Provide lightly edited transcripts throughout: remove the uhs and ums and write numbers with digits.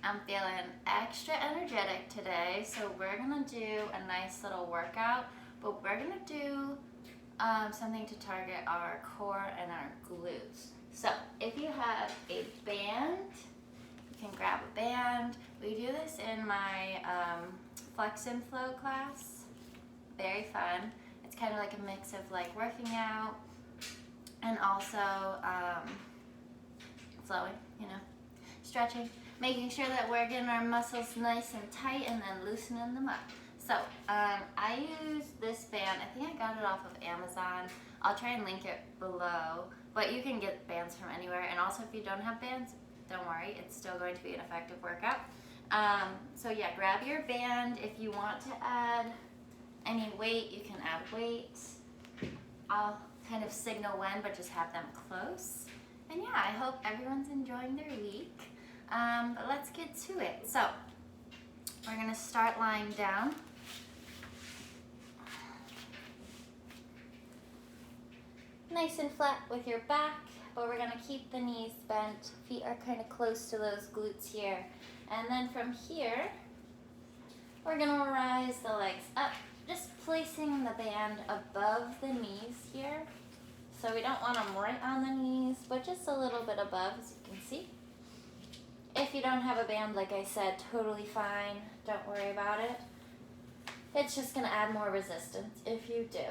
I'm feeling extra energetic today, so we're gonna do a nice little workout, but we're gonna do something to target our core and our glutes. So if you have a band, you can grab a band. We do this in my Flex and Flow class. Very fun. It's kind of like a mix of like working out and also flowing, stretching, making sure that we're getting our muscles nice and tight and then loosening them up. So I use this band. I think I got it off of Amazon. I'll try and link it below, but you can get bands from anywhere. And also if you don't have bands, don't worry, it's still going to be an effective workout. So yeah, grab your band. If you want to add any weight, you can add weight. I'll kind of signal when, but just have them close. And yeah, I hope everyone's enjoying their week. But let's get to it. So we're gonna start lying down. Nice and flat with your back, but we're gonna keep the knees bent. Feet are kind of close to those glutes here. And then from here, we're gonna rise the legs up, just placing the band above the knees here. So we don't want them right on the knees, but just a little bit above, as you can see. If you don't have a band, like I said, totally fine. Don't worry about it. It's just gonna add more resistance if you do.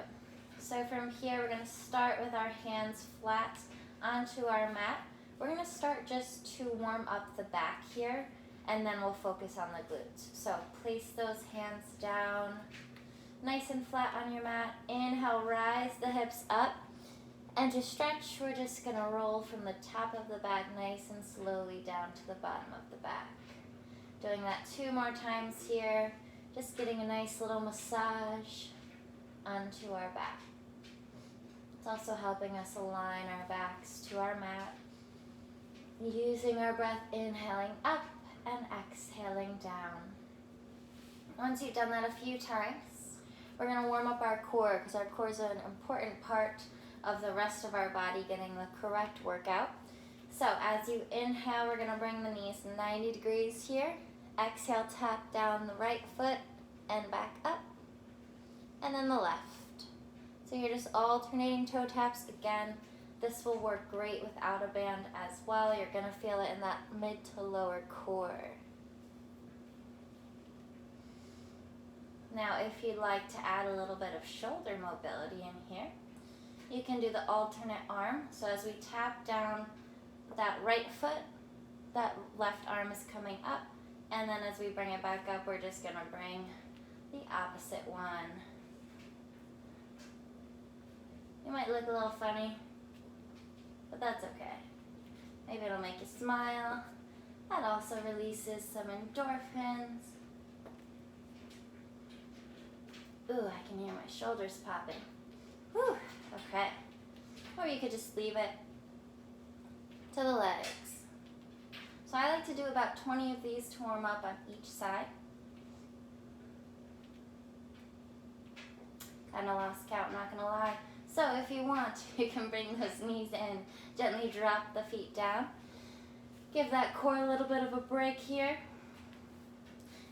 So from here, we're gonna start with our hands flat onto our mat. We're gonna start just to warm up the back here, and then we'll focus on the glutes. So place those hands down, nice and flat on your mat. Inhale, rise the hips up. And to stretch, we're just gonna roll from the top of the back nice and slowly down to the bottom of the back. Doing that 2 more times here, just getting a nice little massage onto our back. It's also helping us align our backs to our mat. Using our breath, inhaling up and exhaling down. Once you've done that a few times, we're gonna warm up our core, because our core is an important part of the rest of our body getting the correct workout. So as you inhale, we're gonna bring the knees 90 degrees here. Exhale, tap down the right foot and back up. And then the left. So you're just alternating toe taps. Again, this will work great without a band as well. You're gonna feel it in that mid to lower core. Now, if you'd like to add a little bit of shoulder mobility in here, you can do the alternate arm. So as we tap down that right foot, that left arm is coming up. And then as we bring it back up, we're just gonna bring the opposite one. You might look a little funny, but that's okay. Maybe it'll make you smile. That also releases some endorphins. Ooh, I can hear my shoulders popping. Whew, okay. Or you could just leave it to the legs. So I like to do about 20 of these to warm up on each side. Kind of lost count, not gonna lie. So if you want, you can bring those knees in, gently drop the feet down. Give that core a little bit of a break here.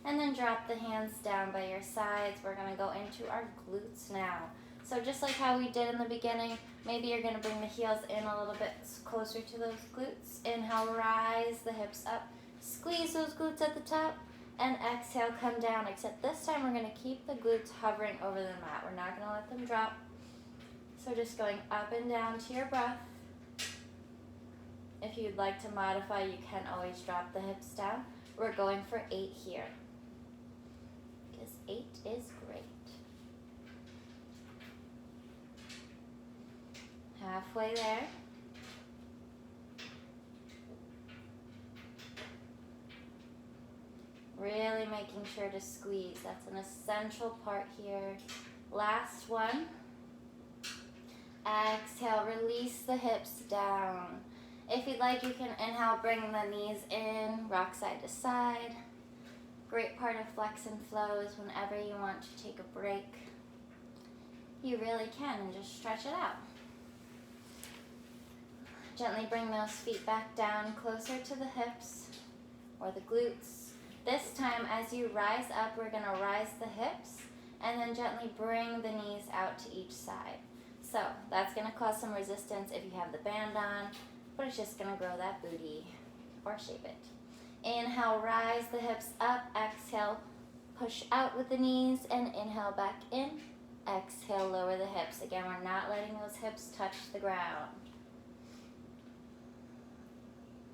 And then drop the hands down by your sides. We're gonna go into our glutes now. So just like how we did in the beginning, maybe you're gonna bring the heels in a little bit closer to those glutes. Inhale, rise the hips up. Squeeze those glutes at the top. And exhale, come down. Except this time we're gonna keep the glutes hovering over the mat. We're not gonna let them drop. So just going up and down to your breath. If you'd like to modify, you can always drop the hips down. We're going for 8 here, because 8 is great. Halfway there. Really making sure to squeeze. That's an essential part here. Last one. Exhale, release the hips down. If you'd like, you can inhale, bring the knees in, rock side to side. Great part of Flex and Flow is whenever you want to take a break, you really can, and just stretch it out. Gently bring those feet back down closer to the hips. or the glutes. This time, as you rise up, we're gonna rise the hips and then gently bring the knees out to each side. So that's gonna cause some resistance if you have the band on, but it's just gonna grow that booty or shape it. Inhale, rise the hips up. Exhale, push out with the knees, and inhale back in. Exhale, lower the hips. Again, we're not letting those hips touch the ground.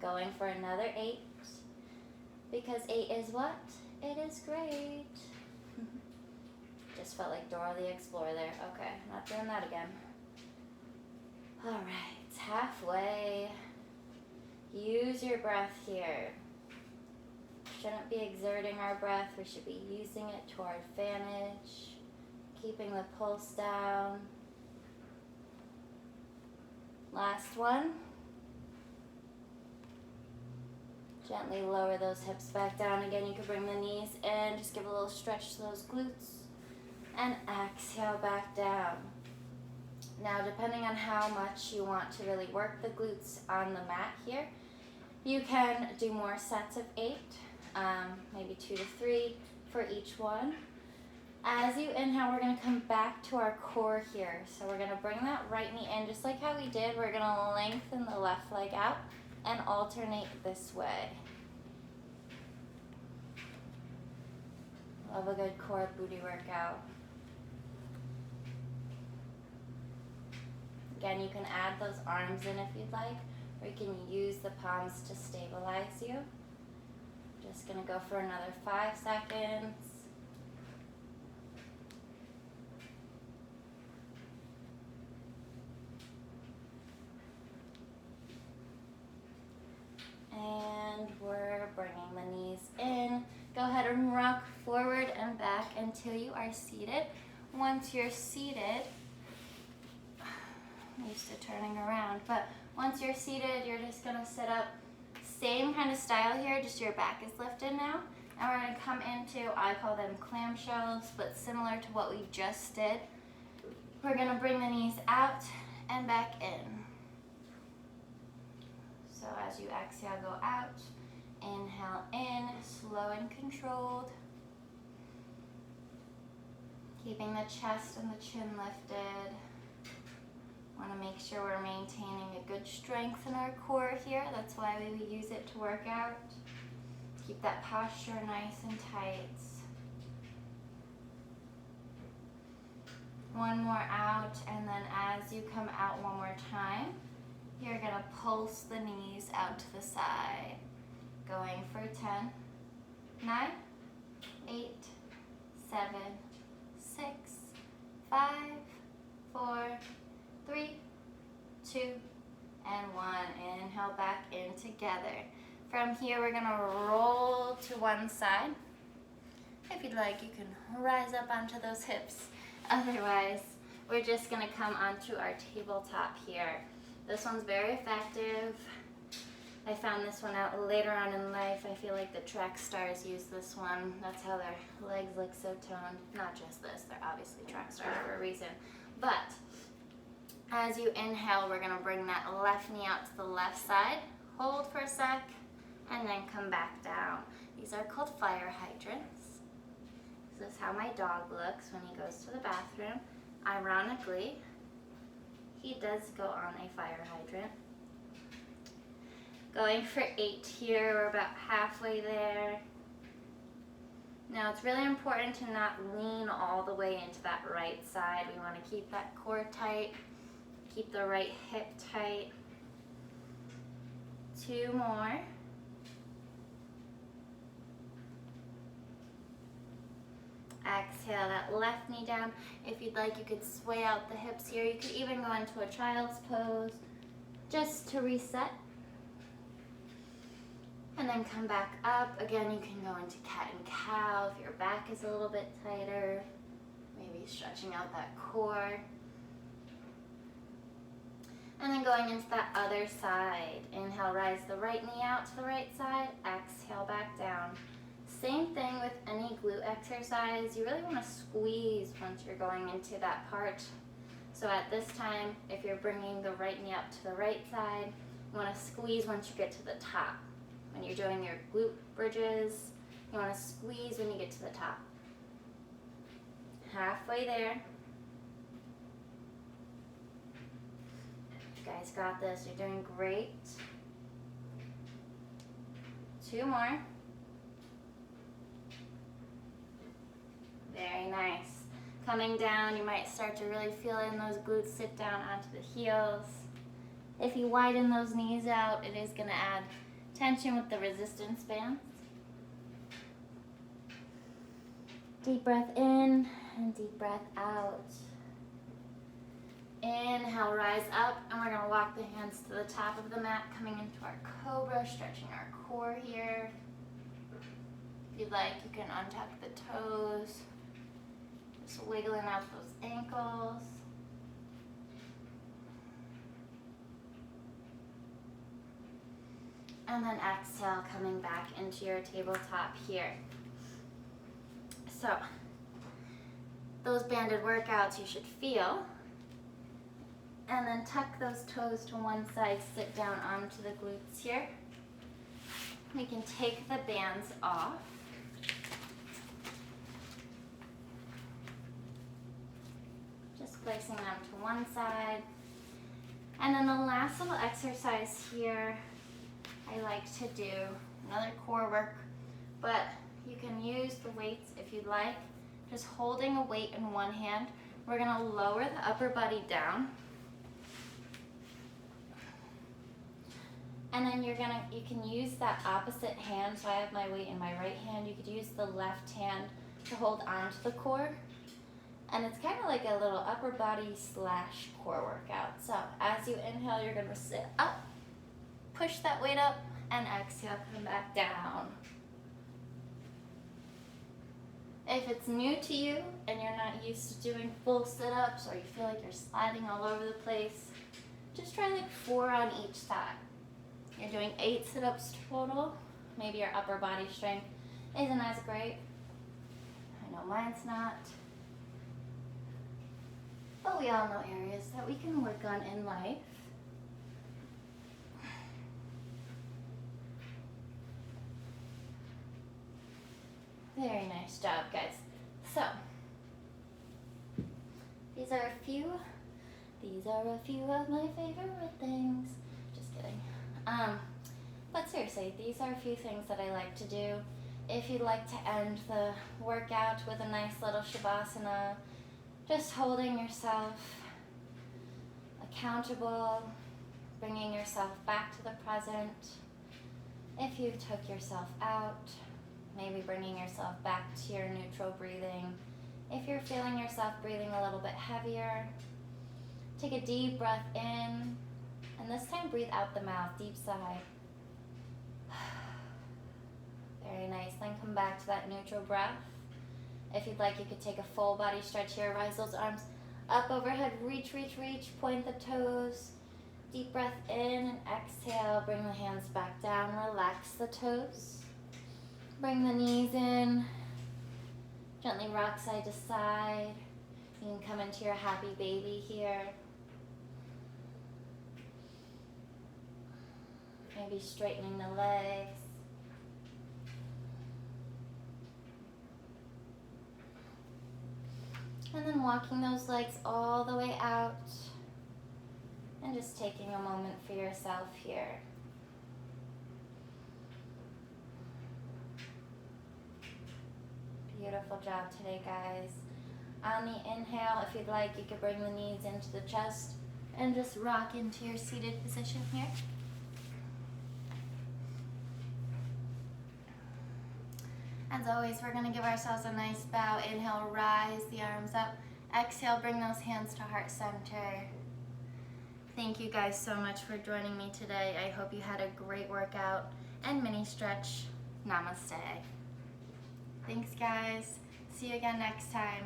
Going for another 8, because 8 is what? It is great. Just felt like Dora the Explorer there. Okay, not doing that again. All right, halfway. Use your breath here. Shouldn't be exerting our breath. We should be using it to our advantage. Keeping the pulse down. Last one. Gently lower those hips back down. Again, you can bring the knees in. Just give a little stretch to those glutes. And exhale back down. Now, depending on how much you want to really work the glutes on the mat here, you can do more sets of 8, maybe 2 to 3 for each one. As you inhale, we're going to come back to our core here. So we're going to bring that right knee in, just like how we did. We're going to lengthen the left leg out and alternate this way. Love a good core booty workout. Again, you can add those arms in if you'd like, or you can use the palms to stabilize you. Just gonna go for another 5 seconds. And we're bringing the knees in. Go ahead and rock forward and back until you are seated. Once you're seated, I'm used to turning around, but once you're seated, you're just gonna sit up. Same kind of style here, just your back is lifted now. And we're gonna come into, I call them clamshells, but similar to what we just did. We're gonna bring the knees out and back in. So as you exhale, go out. Inhale in, slow and controlled. Keeping the chest and the chin lifted. Want to make sure we're maintaining a good strength in our core here. That's why we use it to work out. Keep that posture nice and tight. One more out, and then as you come out one more time, you're going to pulse the knees out to the side. Going for 10, 9, 8, 7, 6, 5, 4, 3, 2, and 1. Inhale back in together. From here, we're gonna roll to one side. If you'd like, you can rise up onto those hips. Otherwise, we're just gonna come onto our tabletop here. This one's very effective. I found this one out later on in life. I feel like the track stars use this one. That's how their legs look so toned. Not just this, they're obviously track stars for a reason. But as you inhale, we're gonna bring that left knee out to the left side. Hold for a sec, and then come back down. These are called fire hydrants. This is how my dog looks when he goes to the bathroom. Ironically, he does go on a fire hydrant. Going for 8 here, we're about halfway there. Now it's really important to not lean all the way into that right side. We want to keep that core tight, keep the right hip tight. 2 more. Exhale that left knee down. If you'd like, you could sway out the hips here. You could even go into a child's pose just to reset. And then come back up. Again, you can go into cat and cow if your back is a little bit tighter. Maybe stretching out that core. And then going into that other side. Inhale, rise the right knee out to the right side. Exhale, back down. Same thing with any glute exercise. You really want to squeeze once you're going into that part. So at this time, if you're bringing the right knee up to the right side, you want to squeeze once you get to the top. when you're doing your glute bridges. You want to squeeze when you get to the top. Halfway there. You guys got this. You're doing great. 2 more. Very nice. Coming down, you might start to really feel in those glutes sit down onto the heels. If you widen those knees out, it is going to add tension with the resistance bands. Deep breath in and deep breath out. Inhale, rise up, and we're going to walk the hands to the top of the mat, coming into our cobra, stretching our core here. If you'd like, you can untuck the toes, just wiggling out those ankles. And then exhale, coming back into your tabletop here. So, those banded workouts you should feel. And then tuck those toes to one side, sit down onto the glutes here. We can take the bands off. Just placing them to one side. And then the last little exercise here, I like to do another core work, but you can use the weights if you'd like. Just holding a weight in one hand. We're gonna lower the upper body down. And then you can use that opposite hand. So I have my weight in my right hand. You could use the left hand to hold onto the core. And it's kind of like a little upper body / core workout. So as you inhale, you're gonna sit up, push that weight up, and exhale, come back down. If it's new to you and you're not used to doing full sit-ups, or you feel like you're sliding all over the place, just try like 4 on each side. You're doing 8 sit-ups total. Maybe your upper body strength isn't as great. I know mine's not. But we all know areas that we can work on in life. Very nice job, guys. So, these are a few of my favorite things. Just kidding. But seriously, these are a few things that I like to do. If you'd like to end the workout with a nice little shavasana, just holding yourself accountable, bringing yourself back to the present. If you took yourself out, maybe bringing yourself back to your neutral breathing. If you're feeling yourself breathing a little bit heavier, take a deep breath in, and this time breathe out the mouth, deep sigh. Very nice. Then come back to that neutral breath. If you'd like, you could take a full body stretch here. Rise those arms up overhead. Reach, reach, reach. Point the toes. Deep breath in and exhale. Bring the hands back down. Relax the toes. Bring the knees in. Gently rock side to side. You can come into your happy baby here. Maybe straightening the legs. And then walking those legs all the way out. And just taking a moment for yourself here. Beautiful job today, guys. On the inhale, if you'd like, you could bring the knees into the chest and just rock into your seated position here. As always, we're going to give ourselves a nice bow. Inhale, rise the arms up. Exhale, bring those hands to heart center. Thank you guys so much for joining me today. I hope you had a great workout and mini stretch. Namaste. Thanks, guys. See you again next time.